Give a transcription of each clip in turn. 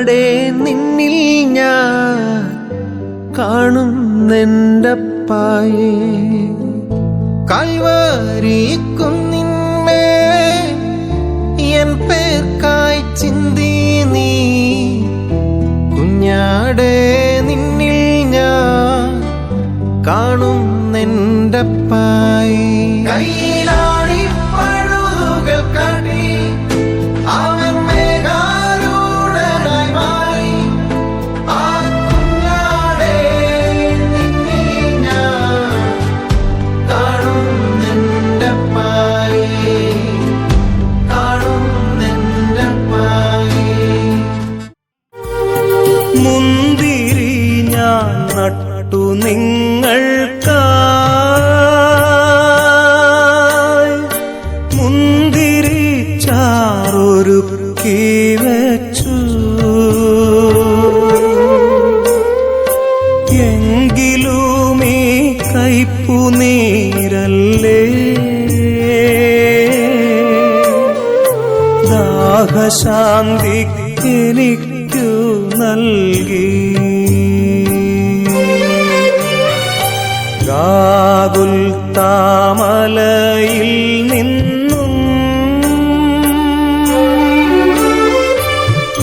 കുഞ്ഞാടേ നിന്നിൽ ഞാൻ കാണുന്നെൻ്റപ്പായേ. കൽവരി കുന്നിന്മേ എൻ പേർക്കായി ചിന്തി നീ, കുഞ്ഞാടേ നിന്നിൽ ഞാൻ കാണുന്നെൻ്റപ്പായേ. കയ്യിലാണി പഴുതുകൾ കാട്ടി അവൻ മേഘാരൂഢനായി മാറി. ആ കുഞ്ഞാടേ നിന്നിൽ ഞാൻ കാണുന്നെൻ്റപ്പായേ, കാണുന്നെൻ്റപ്പായേ. മുന്തിരി ഞാൻ നട്ടു നിങ്ങൾക്കായി, മുന്തിരി ചാറൊരുക്കി വെച്ചു. എങ്കിലും ഈ കയ്പുനീരല്ലേ ദാഹശാന്തിക്കെനിക്കു നൽകി. ഗാഗുൽത്താമലയിൽ നിന്നും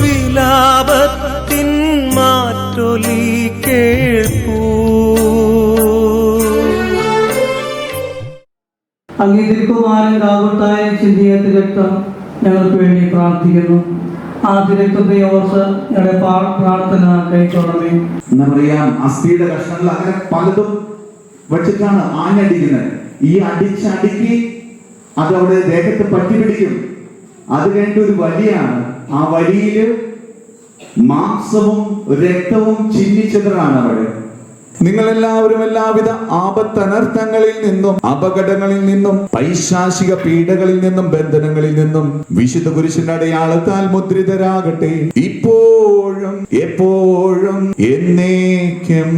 വിലാപത്തിൻ മാറ്റൊലി കേൾപ്പൂ. അംഗീകരിക്കുമാരൻ ഗാഗുൽത്തായ ചിന്തിയ തിരക്തം ഞങ്ങൾക്ക് വേണ്ടി പ്രാർത്ഥിക്കുന്നു. ആ തിരക്തത്തെ ഓർത്ത് ഞങ്ങളുടെ പ്രാർത്ഥന കൈക്കൊള്ളണമേ. നമുക്കറിയാം, അസ്ഥിയുടെ കഷ്ണങ്ങൾ അങ്ങനെ പലതും വെച്ചിട്ടാണ് ആഞ്ഞടിക്കുന്നത്. ഈ അടിച്ചടുക്കി അതവിടെ ദേഹത്ത് പറ്റിപ്പിടിക്കും. അത് കഴിഞ്ഞിട്ട് ഒരു വലിയാണ്. ആ വലിയില് മാംസവും രക്തവും ചിന്നിച്ചെതറാണ് അവിടെ. നിങ്ങളെല്ലാവരും എല്ലാവിധ ആപത്തനർത്ഥങ്ങളിൽ നിന്നും അപകടങ്ങളിൽ നിന്നും പൈശാചിക പീഡകളിൽ നിന്നും ബന്ധനങ്ങളിൽ നിന്നും വിശുദ്ധ കുരിശിന്റെ അടയാളത്താൽ മുദ്രിതരാകട്ടെ, ഇപ്പോഴും എപ്പോഴും എന്നേക്കും.